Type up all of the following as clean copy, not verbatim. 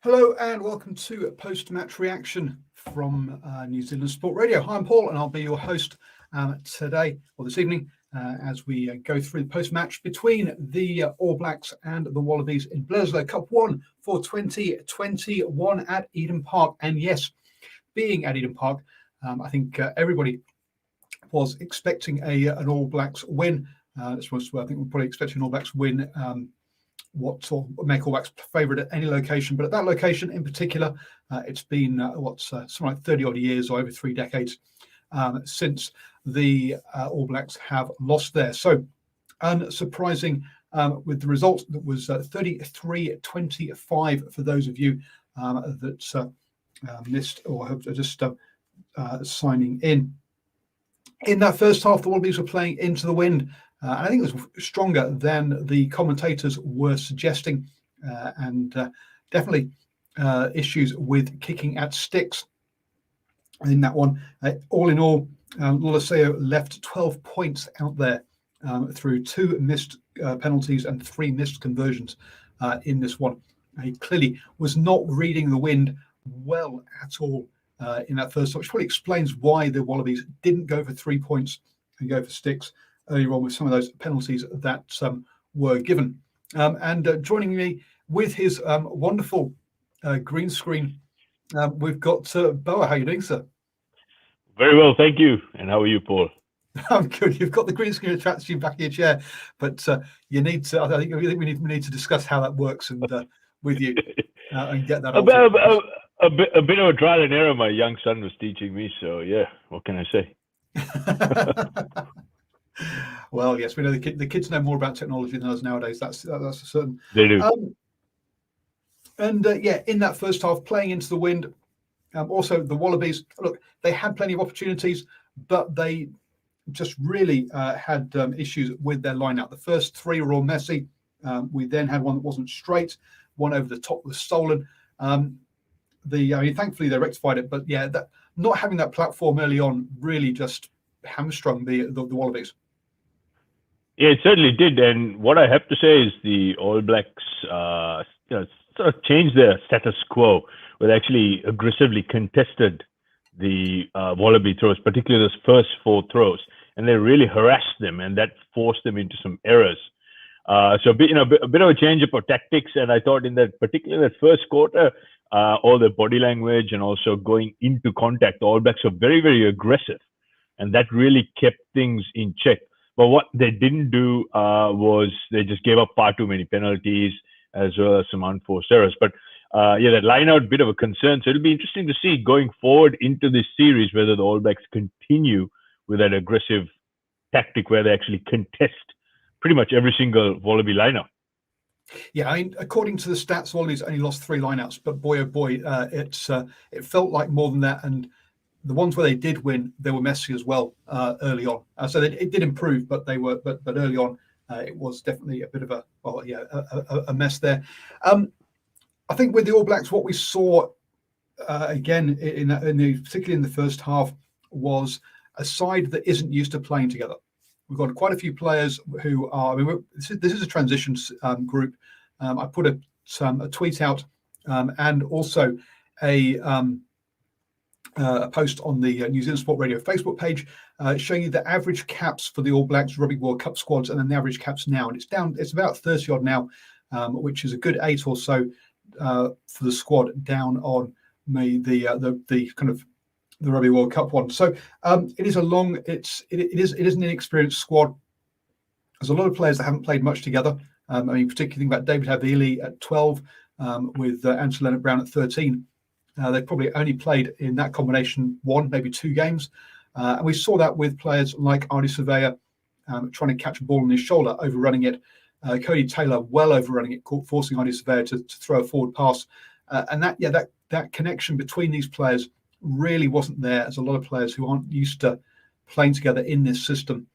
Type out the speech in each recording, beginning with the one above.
Hello and welcome to post-match reaction from New Zealand Sport Radio. Hi, I'm Paul and I'll be your host today or this evening as we go through the post-match between the All Blacks and the Wallabies in Bledisloe Cup 1 for 2021 at Eden Park. And yes, being at Eden Park, I think everybody was expecting an All Blacks win. I think we're probably expecting an All Blacks win what or make All Blacks favourite at any location, but at that location in particular, it's been something like 30 odd years or over 3 decades since the All Blacks have lost there. So unsurprising with the result that was 33-25 for those of you that missed or have just signing in. In that first half, the Wallabies were playing into the wind. And I think it was stronger than the commentators were suggesting, and definitely issues with kicking at sticks in that one. All in all, Lolaseo left 12 points out there through 2 missed penalties and 3 missed conversions in this one. He clearly was not reading the wind well at all in that first half, which probably explains why the Wallabies didn't go for 3 points and go for sticks earlier on with some of those penalties that were given. And joining me with his wonderful green screen, we've got Boa. How are you doing, sir? Very well, thank you. And how are you, Paul? I'm good. You've got the green screen attached to you back in your chair, but you need to. I think we need to discuss how that works and with you and get that. A bit of a trial and error. My young son was teaching me, so yeah. What can I say? Well, yes, we know the kids know more about technology than us nowadays. That's a certain. They do. Yeah, in that first half, playing into the wind. Also, the Wallabies. Look, they had plenty of opportunities, but they just really had issues with their line-out. The first 3 were all messy. We then had one that wasn't straight. One over the top was stolen. Thankfully they rectified it, but yeah, that not having that platform early on really just hamstrung the Wallabies. Yeah, it certainly did. And what I have to say is the All Blacks sort of changed their status quo, where they actually aggressively contested the Wallaby throws, particularly those first 4 throws, and they really harassed them, and that forced them into some errors. So a bit of a change up of tactics, and I thought in that particular first quarter, all the body language and also going into contact, the All Blacks were very, very aggressive, and that really kept things in check. But what they didn't do was they just gave up far too many penalties as well as some unforced errors. But that line out, bit of a concern. So it'll be interesting to see going forward into this series whether the All Blacks continue with that aggressive tactic where they actually contest pretty much every single Wallaby lineup. Yeah, I mean, according to the stats, Wallabies only lost 3 lineouts, but boy, oh boy, it felt like more than that. And the ones where they did win, they were messy as well early on. So it did improve, but they were, but early on, it was definitely a bit of a mess there. I think with the All Blacks, what we saw again particularly in the first half was a side that isn't used to playing together. We've got quite a few players who are. I mean, this is a transitions group. I put a tweet out and also a post on the New Zealand Sport Radio Facebook page showing you the average caps for the All Blacks Rugby World Cup squads and then the average caps now, and it's down. It's about 30 odd now, which is a good 8 or so for the squad down on the kind of the Rugby World Cup one. So it is a long. It is an inexperienced squad. There's a lot of players that haven't played much together. I mean, particularly think about David Havili at 12, with Anton Leonard-Brown at 13. They've probably only played in that combination 1, maybe 2 games. And we saw that with players like Arnie Surveyor trying to catch a ball on his shoulder, overrunning it. Cody Taylor well overrunning it, forcing Arnie Surveyor to throw a forward pass. And that connection between these players really wasn't there, as a lot of players who aren't used to playing together in this system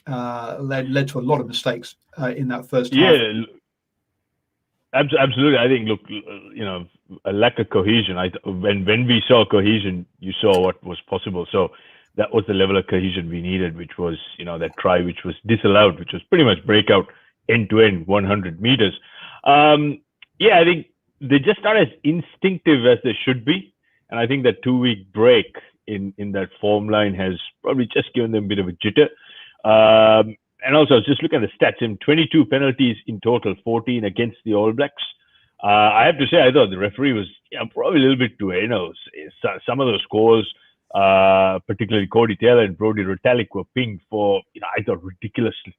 led to a lot of mistakes in that first half. Yeah, absolutely. I think, look, a lack of cohesion. When we saw cohesion, you saw what was possible. So that was the level of cohesion we needed, which was, that try which was disallowed, which was pretty much breakout end to end 100 meters. I think they just not as instinctive as they should be. And I think that 2 week break in that form line has probably just given them a bit of a jitter. And also, I was just looking at the stats. In 22 penalties in total, 14 against the All Blacks. I have to say, I thought the referee was probably a little bit too anal. Some of those scores, particularly Cody Taylor and Brodie Retallick, were pinged for, I thought, ridiculously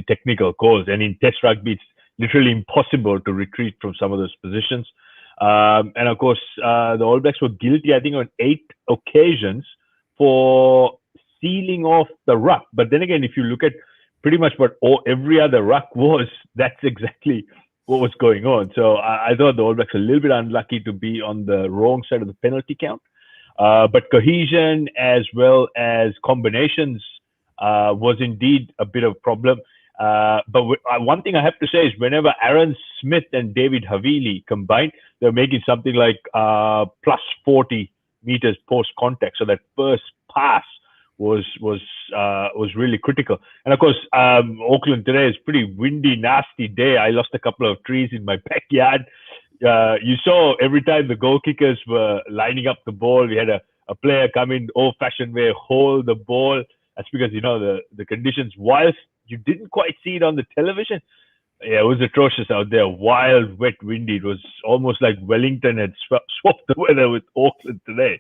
technical calls. And in Test rugby, it's literally impossible to retreat from some of those positions. And of course, the All Blacks were guilty, I think, on 8 occasions for sealing off the ruck. But then again, if you look at pretty much what every other ruck was, that's exactly what was going on. So I thought the All Blacks were a little bit unlucky to be on the wrong side of the penalty count. But cohesion as well as combinations was indeed a bit of a problem. But one thing I have to say is whenever Aaron Smith and David Havili combined, they're making something like plus 40 meters post contact. So that first pass was really critical. And of course, Auckland today is pretty windy, nasty day. I lost a couple of trees in my backyard. You saw every time the goal kickers were lining up the ball, we had a player come in old-fashioned way, hold the ball. That's because, the conditions, whilst you didn't quite see it on the television, yeah, it was atrocious out there. Wild, wet, windy. It was almost like Wellington had swapped the weather with Auckland today.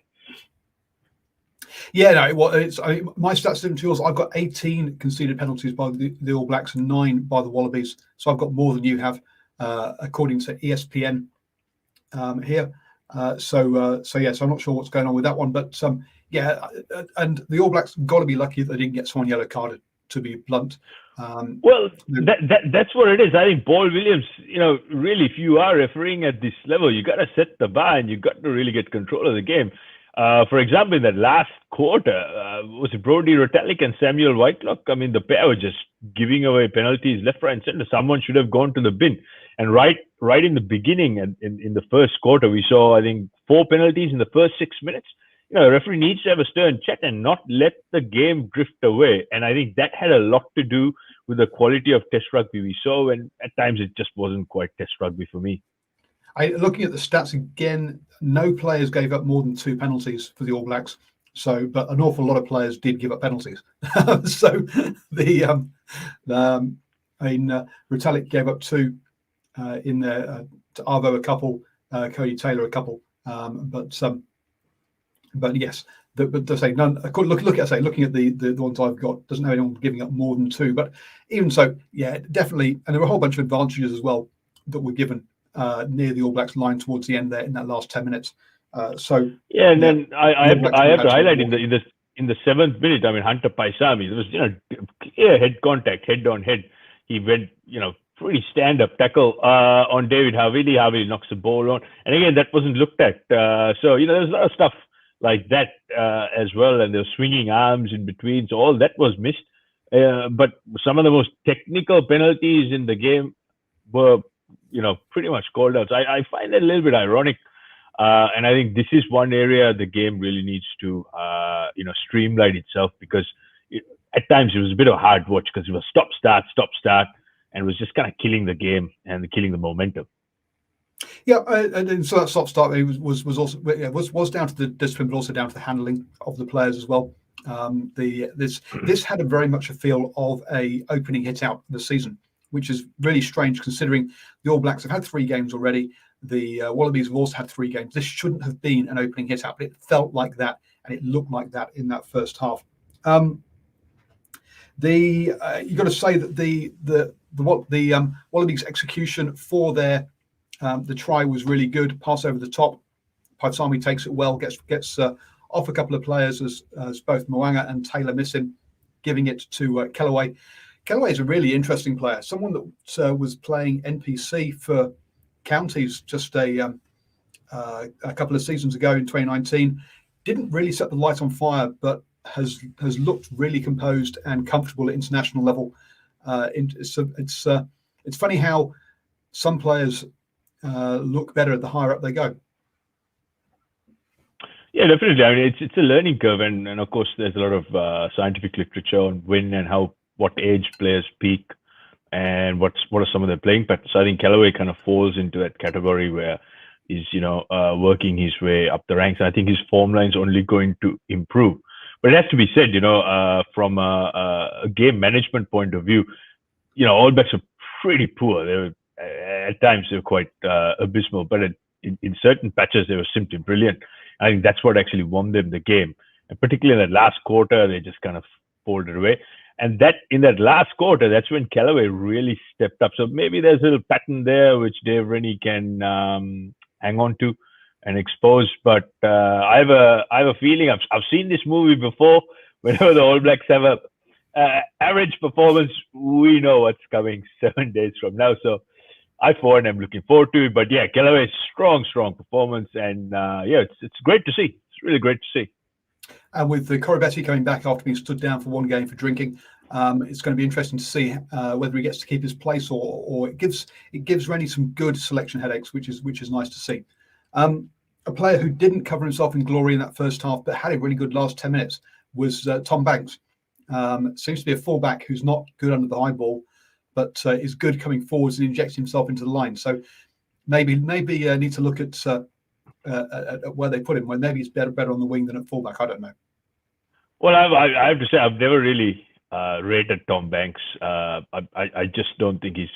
Yeah, no, my stats didn't yours. I've got 18 conceded penalties by the All Blacks and 9 by the Wallabies. So I've got more than you have, according to ESPN here. So I'm not sure what's going on with that one, but yeah, and the All Blacks got to be lucky that they didn't get someone yellow carded, to be blunt. Well, that's what it is. I think Paul Williams, really, if you are refereeing at this level, you got to set the bar and you got to really get control of the game. For example, in that last quarter, was it Brodie Retallick and Samuel Whitelock? I mean, the pair were just giving away penalties left, right, and center. Someone should have gone to the bin. And right in the beginning, and in the first quarter, we saw, I think, 4 penalties in the first 6 minutes. The referee needs to have a stern check and not let the game drift away. And I think that had a lot to do with the quality of Test rugby we saw, and at times it just wasn't quite Test rugby for me. Looking at the stats again, no players gave up more than 2 penalties for the All Blacks. So, but an awful lot of players did give up penalties. So Retallick gave up 2 in there. To Arvo a couple, Cody Taylor a couple. But yes, but to say none. Looking at the ones I've got, doesn't have anyone giving up more than 2. But even so, yeah, definitely, and there were a whole bunch of advantages as well that were given near the All Blacks line towards the end there in that last 10 minutes. And then I have to highlight in the 7th minute. I mean, Hunter Paisami, there was clear head contact, head on head. He went pretty stand up tackle on David Havili. Havili knocks the ball on, and again that wasn't looked at. So there's a lot of stuff like that as well, and there were swinging arms in between. So all that was missed. But some of the most technical penalties in the game were pretty much called out. So I find it a little bit ironic. And I think this is one area the game really needs to, streamline itself, because at times it was a bit of a hard watch because it was stop, start, and it was just kind of killing the game and killing the momentum. Yeah, and so that stop start was also was down to the discipline, but also down to the handling of the players as well. This had very much a feel of a opening hit out this season, which is really strange considering the All Blacks have had 3 games already. The Wallabies have also had 3 games. This shouldn't have been an opening hit out, but it felt like that and it looked like that in that first half. You got to say that the Wallabies execution for their the try was really good. Pass over the top. Paisami takes it well, gets off a couple of players as both Moanga and Taylor miss him, giving it to Kellaway. Kellaway is a really interesting player, someone that was playing NPC for Counties just a couple of seasons ago in 2019. Didn't really set the light on fire, but has looked really composed and comfortable at international level. It's funny how some players look better at the higher up they go. Yeah, definitely. I mean, it's a learning curve, and of course, there's a lot of scientific literature on when and what age players peak. and what are some of their playing patterns. So I think Callaway kind of falls into that category where he's working his way up the ranks. And I think his form line's only going to improve. But it has to be said, from a game management point of view, All Blacks are pretty poor. They were at times they were quite abysmal, but in certain patches they were simply brilliant. I think that's what actually won them the game, and particularly in that last quarter, they just kind of folded away. And that in that last quarter, that's when Callaway really stepped up. So maybe there's a little pattern there which Dave Rennie can hang on to and expose. But I have a feeling I've seen this movie before. Whenever the All Blacks have a average performance, we know what's coming 7 days from now. So I, for one, am looking forward to it. But yeah, Callaway's strong performance, and it's great to see. It's really great to see. And with the Corey Betty coming back after being stood down for one game for drinking, it's going to be interesting to see whether he gets to keep his place or it gives Rennie some good selection headaches, which is nice to see. A player who didn't cover himself in glory in that first half, but had a really good last 10 minutes was Tom Banks. Seems to be a fullback who's not good under the high ball, but is good coming forwards and injecting himself into the line. So maybe need to look at where they put him. Where maybe he's better on the wing than at fullback. I don't know. Well, I have to say I've never really rated Tom Banks. I just don't think he's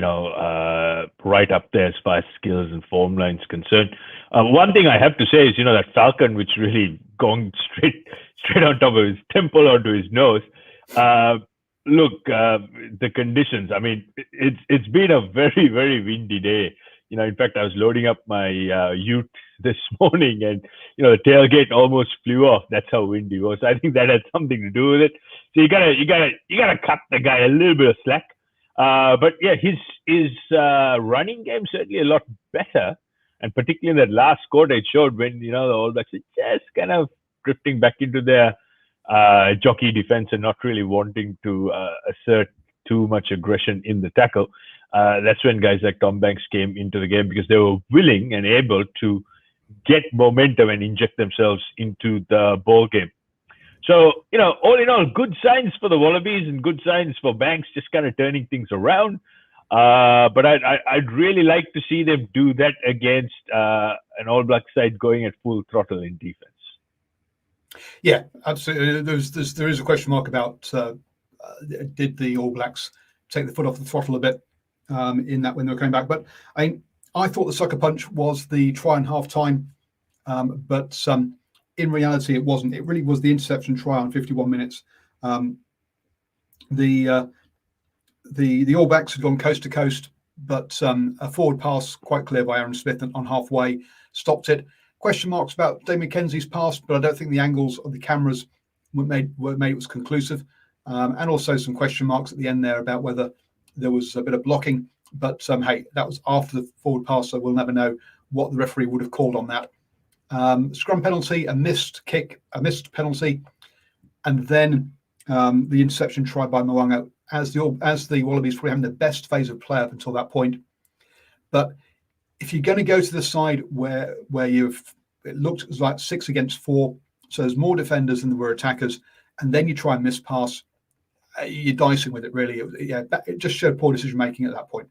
right up there as far as skills and form lines concerned. One thing I have to say is that falcon which really gone straight on top of his temple onto his nose. Look, the conditions. I mean, it's been a very, very windy day. In fact, I was loading up my ute this morning, and the tailgate almost flew off. That's how windy it was. I think that had something to do with it. So you gotta cut the guy a little bit of slack. But yeah, his running game certainly a lot better, and particularly in that last quarter, it showed when the All Blacks are just kind of drifting back into their jockey defense and not really wanting to assert too much aggression in the tackle. That's when guys like Tom Banks came into the game because they were willing and able to get momentum and inject themselves into the ball game. So, all in all, good signs for the Wallabies and good signs for Banks, just kind of turning things around. But I'd really like to see them do that against an All Black side going at full throttle in defense. Yeah, absolutely. There is a question mark about did the All Blacks take the foot off the throttle a bit in that when they were coming back. But I thought the sucker punch was the try in half time, but in reality it wasn't. It really was the interception try on 51 minutes. The All Blacks had gone coast to coast, but a forward pass quite clear by Aaron Smith on halfway stopped it. Question marks about Dave McKenzie's pass, but I don't think the angles of the cameras were made it was conclusive. And also some question marks at the end there about whether there was a bit of blocking. But hey, that was after the forward pass, so we'll never know what the referee would have called on that. Scrum penalty, a missed penalty, and then the interception try by Mo'unga as the Wallabies probably having the best phase of play up until that point. But if you're going to go to the side where it looked like 6 against 4, so there's more defenders than there were attackers, and then you try and miss pass, you're dicing with it really. It just showed poor decision making at that point.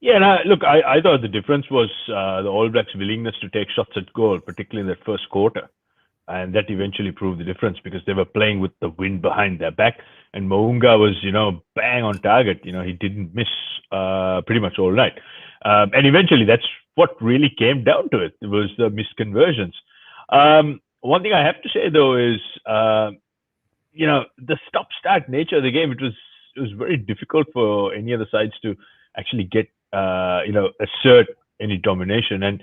Yeah, and look, I thought the difference was the All Blacks' willingness to take shots at goal, particularly in that first quarter. And that eventually proved the difference because they were playing with the wind behind their back. And Mo'unga was, bang on target. He didn't miss pretty much all night. And eventually that's what really came down to it. It was the misconversions. One thing I have to say, though, is, the stop-start nature of the game, it was very difficult for any of the sides to actually get, assert any domination. And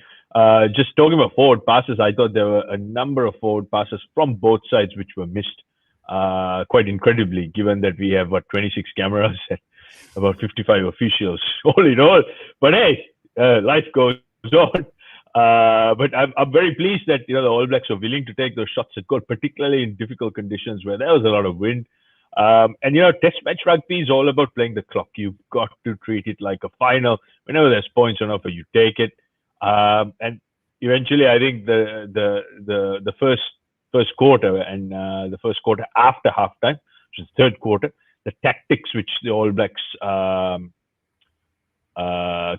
just talking about forward passes, I thought there were a number of forward passes from both sides which were missed quite incredibly, given that we have, 26 cameras and about 55 officials all in all. But hey, life goes on. But I'm very pleased that, the All Blacks are willing to take those shots at goal, particularly in difficult conditions where there was a lot of wind. And test match rugby is all about playing the clock. You've got to treat it like a final. Whenever there's points on offer, you take it. And eventually, I think the first quarter and the first quarter after halftime, which is third quarter, the tactics which the All Blacks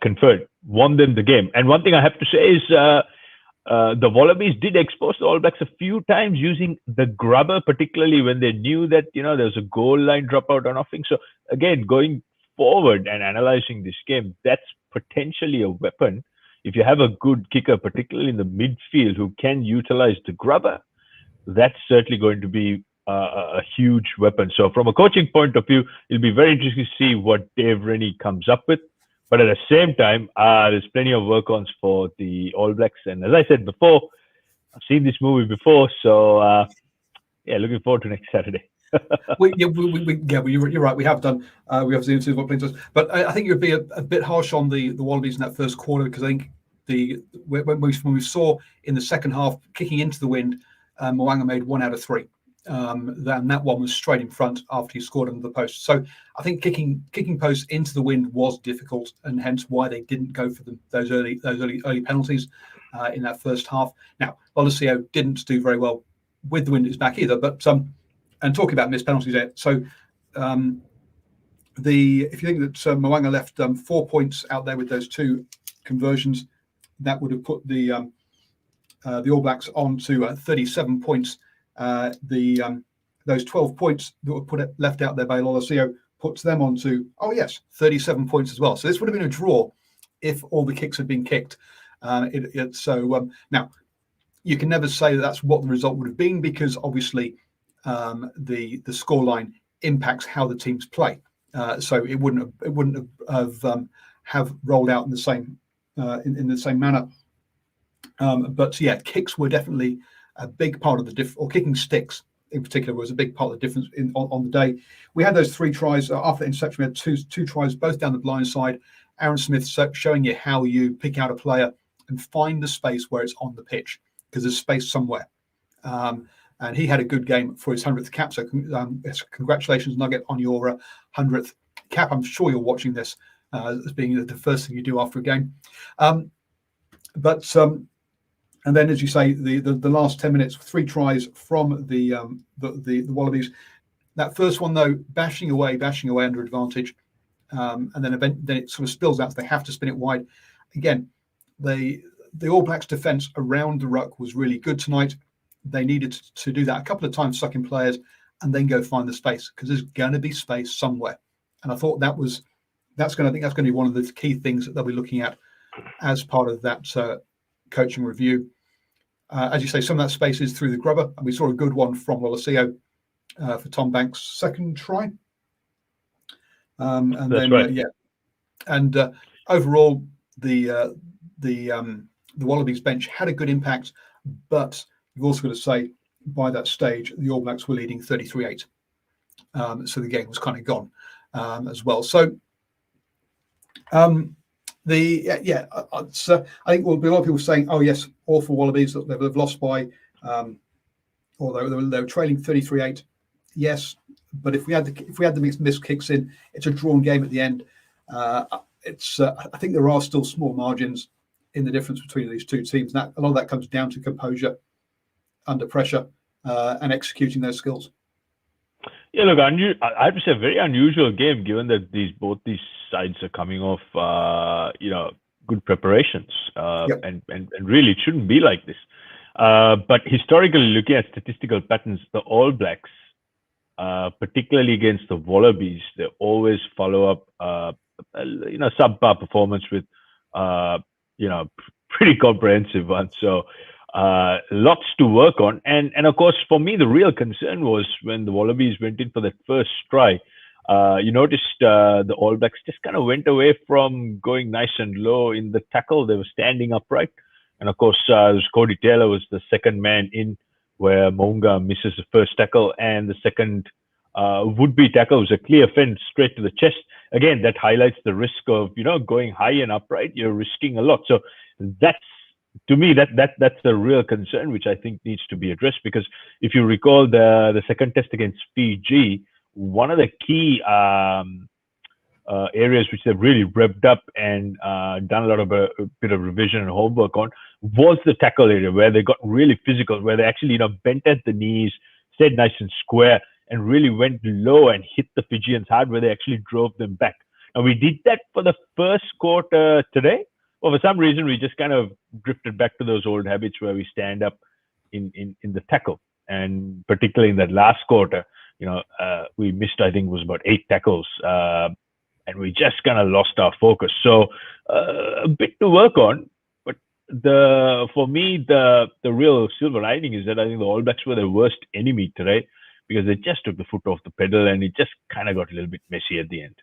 conferred won them the game. And one thing I have to say is the Wallabies did expose the All Blacks a few times using the grubber, particularly when they knew that there was a goal line dropout or nothing. So again, going forward and analyzing this game, that's potentially a weapon. If you have a good kicker, particularly in the midfield, who can utilize the grubber, that's certainly going to be a huge weapon. So from a coaching point of view, it'll be very interesting to see what Dave Rennie comes up with. But at the same time, there's plenty of work-ons for the All Blacks. And as I said before, I've seen this movie before. So, looking forward to next Saturday. You're right. We have done. We have seen what plays us. But I think you'd be a bit harsh on the Wallabies in that first quarter, because I think when we saw in the second half kicking into the wind, Mo'unga made 1 out of 3. Then that one was straight in front after he scored under the post. So I think kicking posts into the wind was difficult, and hence why they didn't go for those early penalties in that first half. Now, Lolosio didn't do very well with the wind at his back either. But and talking about missed penalties there, so if you think that Mo'unga left 4 points out there with those 2 conversions, that would have put the All Blacks on to 37 points. Those 12 points that were left out there by Lolosio puts them on to 37 points as well. So this would have been a draw if all the kicks had been kicked. Now you can never say that's what the result would have been, because obviously the scoreline impacts how the teams play. So it wouldn't have rolled out in the same in the same manner. But kicks were definitely a big part of the difference, or kicking sticks in particular was a big part of the difference on the day. We had those 3 tries after the interception. We had two tries both down the blind side. Aaron Smith showing you how you pick out a player and find the space where it's on the pitch, because there's space somewhere. And he had a good game for his 100th cap. So congratulations, Nugget, on your 100th cap. I'm sure you're watching this as being the first thing you do after a game. And then, as you say, the last 10 minutes, 3 tries from the Wallabies. That first one, though, bashing away under advantage, and then it sort of spills out. So they have to spin it wide. Again, the All Blacks' defence around the ruck was really good tonight. They needed to do that a couple of times, sucking players, and then go find the space, because there's going to be space somewhere. And I thought that's going to be one of the key things that they'll be looking at as part of that coaching review. As you say, some of that space is through the grubber, and we saw a good one from Lolosio for Tom Banks' second try. Overall, the Wallabies bench had a good impact, but you've also got to say, by that stage, the All Blacks were leading 33-8. So the game was kind of gone as well. So I think there'll be a lot of people saying, "Oh yes, awful Wallabies that they've lost by," or they were trailing 33-8. Yes, but if we had the missed kicks in, it's a drawn game at the end. I think there are still small margins in the difference between these two teams. A lot of that comes down to composure under pressure and executing those skills. Yeah, look, I have to say, a very unusual game, given that both these sides are coming off, good preparations, and really it shouldn't be like this. But historically, looking at statistical patterns, the All Blacks, particularly against the Wallabies, they always follow up, subpar performance with, pretty comprehensive ones. So. Lots to work on, and of course, for me, the real concern was when the Wallabies went in for that first try. You noticed the All Blacks just kind of went away from going nice and low in the tackle. They were standing upright, and of course, Cody Taylor was the second man in, where Mo'unga misses the first tackle, and the second would-be tackle was a clear fend straight to the chest. Again, that highlights the risk of going high and upright. You're risking a lot. So that's. To me, that's the real concern, which I think needs to be addressed, because if you recall the second test against Fiji, one of the key areas which they've really revved up and done a bit of revision and homework on was the tackle area, where they got really physical, where they actually bent at the knees, stayed nice and square, and really went low and hit the Fijians hard, where they actually drove them back. And we did that for the first quarter today. Well, for some reason, we just kind of drifted back to those old habits where we stand up in the tackle. And particularly in that last quarter, we missed, I think it was about 8 tackles. And we just kind of lost our focus. So a bit to work on. But for me, the real silver lining is that I think the All Blacks were the worst enemy today, because they just took the foot off the pedal, and it just kind of got a little bit messy at the end.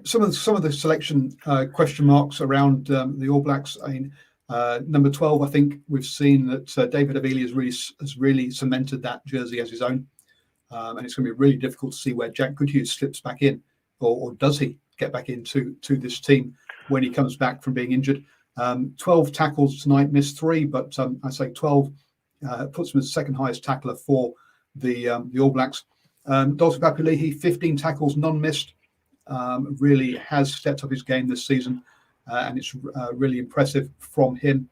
Some of the selection question marks around the All Blacks. Number 12, I think we've seen that David Havili has really cemented that jersey as his own, and it's going to be really difficult to see where Jack Goodhue slips back in, or does he get back into this team when he comes back from being injured. 12 tackles tonight, missed 3, but I say 12 puts him as the second highest tackler for the All Blacks. Dalton Papulehi, 15 tackles, none missed. Really has stepped up his game this season, and it's really impressive from him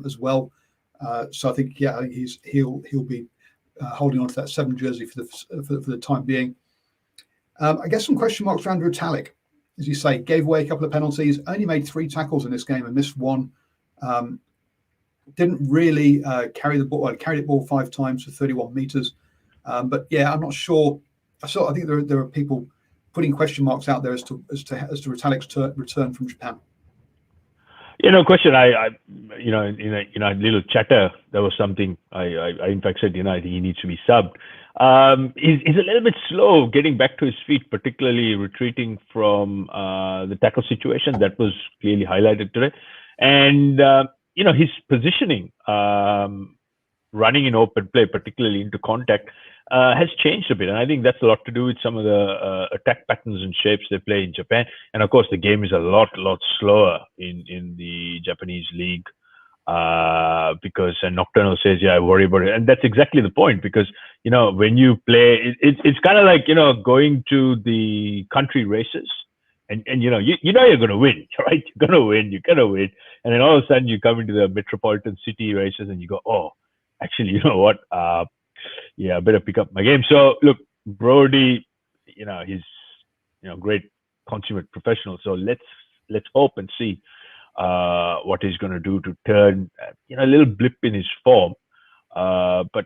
as well. So I think he'll be holding on to that 7 jersey for the time being. I guess some question marks around Retallick, as you say, gave away a couple of penalties, only made 3 tackles in this game and missed 1. Didn't really carry the ball. Well, carried the ball 5 times for 31 meters. But yeah, I'm not sure. I think there are people putting question marks out there as to Retallick's return from Japan. Yeah, no question. I in a little chatter, there was something I in fact said, I think he needs to be subbed. He's a little bit slow getting back to his feet, particularly retreating from the tackle situation that was clearly highlighted today, and his positioning, running in open play, particularly into contact, has changed a bit. And I think that's a lot to do with some of the attack patterns and shapes they play in Japan. And of course, the game is a lot slower in the Japanese league, because Nocturnal says, I worry about it. And that's exactly the point, because, when you play, it's kind of like, going to the country races. And you're going to win, right? You're going to win. And then all of a sudden you come into the metropolitan city races and you go, oh, actually, you know what? I better pick up my game. So look, Brody, he's great consummate professional. So let's hope and see what he's going to do to turn a little blip in his form. But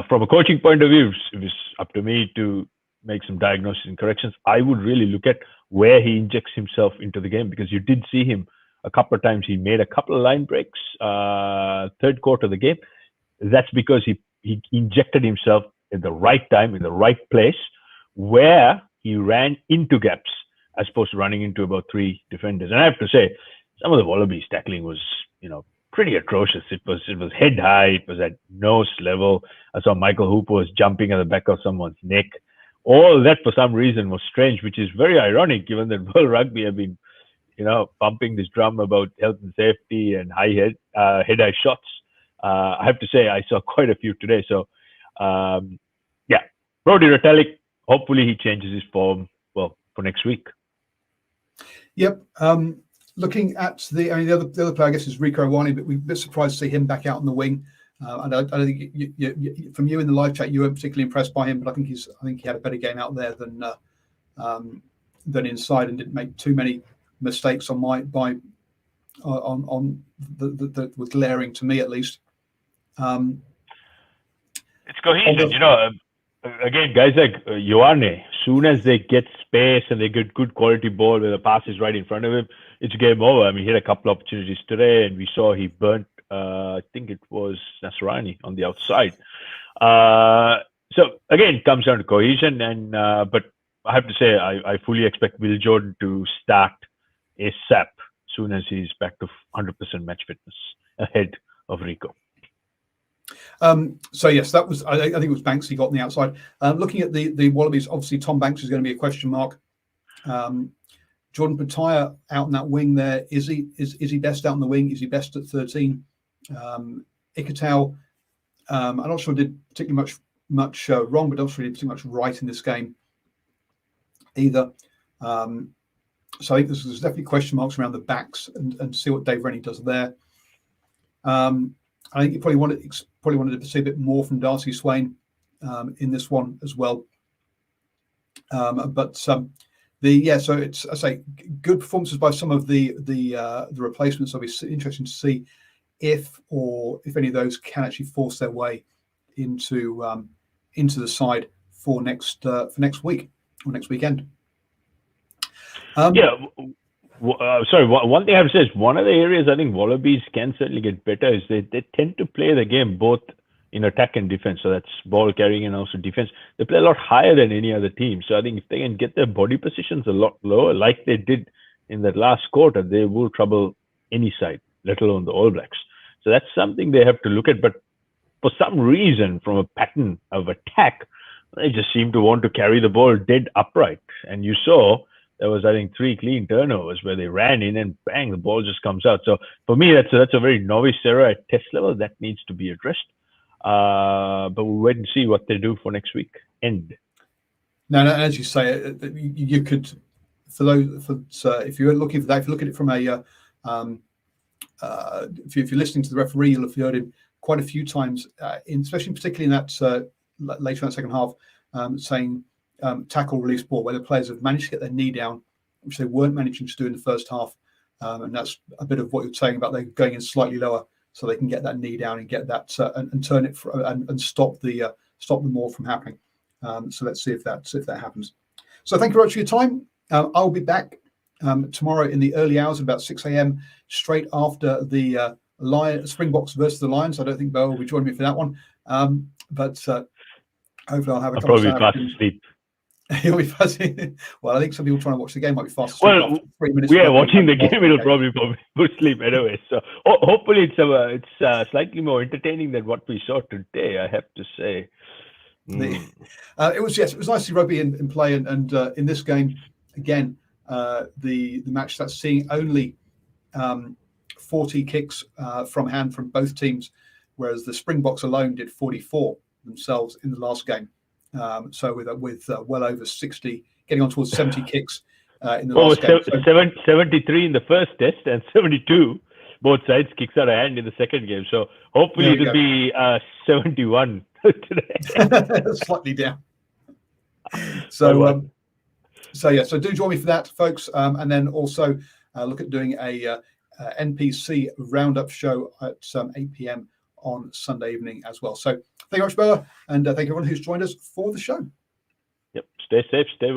from a coaching point of view, if it's up to me to make some diagnosis and corrections, I would really look at where he injects himself into the game, because you did see him a couple of times. He made a couple of line breaks, third quarter of the game. That's because he injected himself at the right time, in the right place, where he ran into gaps as opposed to running into about 3 defenders. And I have to say, some of the Wallabies tackling was, pretty atrocious. It was head high. It was at nose level. I saw Michael Hooper was jumping at the back of someone's neck. All that, for some reason, was strange, which is very ironic, given that World Rugby have been, pumping this drum about health and safety and head-high shots. I have to say, I saw quite a few today. So, Brody Retallick, hopefully he changes his form, for next week. Yep. Looking at the other player, I guess, is Rico Ioane, but we're a bit surprised to see him back out on the wing. And I don't think you, from you in the live chat, you weren't particularly impressed by him, but I think he had a better game out there than inside, and didn't make too many mistakes on that was glaring to me, at least. It's cohesion, again, guys like Ioane, soon as they get space and they get good quality ball where the pass is right in front of him, it's game over. I mean, he had a couple of opportunities today, and we saw he burnt, I think it was Nasrani on the outside. So again, it comes down to cohesion, and but I have to say, I fully expect Will Jordan to start ASAP soon as he's back to 100% match fitness, ahead of Rico. So yes, that was. I think it was Banks he got on the outside. Looking at the Wallabies, obviously Tom Banks is going to be a question mark. Jordan Petaia out in that wing there. Is he best out on the wing? Is he best at 13? Ikitau, I'm not sure did particularly much wrong, but also really particularly much right in this game either. So I think there's definitely question marks around the backs, and see what Dave Rennie does there. I think you probably wanted to see a bit more from Darcy Swain. in this one as well. So it's, I say, good performances by some of the replacements. It'll be interesting to see if any of those can actually force their way into the side for next week or next weekend. Sorry. One thing I have to say is one of the areas I think Wallabies can certainly get better is they tend to play the game both in attack and defense. So that's ball carrying and also defense. They play a lot higher than any other team. So I think if they can get their body positions a lot lower, like they did in that last quarter, they will trouble any side, let alone the All Blacks. So that's something they have to look at. But for some reason, from a pattern of attack, they just seem to want to carry the ball dead upright. And you saw there was, I think, 3 clean turnovers where they ran in and bang, the ball just comes out. So for me, that's a very novice error at test level that needs to be addressed. But we'll wait and see what they do for next week. No, as you say, you could, if you're looking for that, if you look at it from a, if you're listening to the referee, you'll have heard him quite a few times, especially particularly in that later in that second half, saying tackle, release ball, where the players have managed to get their knee down, which they weren't managing to do in the first half, and that's a bit of what you're saying about they going in slightly lower so they can get that knee down and get that and turn it and stop the more from happening. So let's see if that happens. So thank you very much for your time. I'll be back tomorrow in the early hours, about 6 a.m., straight after the Springboks versus the Lions. I don't think Bo will be joining me for that one, but hopefully I'll have a couple of fast asleep. He'll be fast. Well, I think some people trying to watch the game might be fast asleep. Well, after 3 minutes. Yeah, watching the game, it'll probably go to sleep anyway. So hopefully it's slightly more entertaining than what we saw today, I have to say. It was nice to see rugby in play, and in this game again, the match that's seeing only 40 kicks from hand from both teams, whereas the Springboks alone did 44 themselves in the last game. So with well over 60, getting on towards 70 kicks in the last game. 73 in the first test and 72 both sides kicks out of hand in the second game. So hopefully it'll be 71 today. Slightly down. So do join me for that, folks, and then also look at doing a NPC roundup show at 8 p.m. on Sunday evening as well. So thank you very much, Bella, and thank you everyone who's joined us for the show. Yep. Stay safe. Stay well.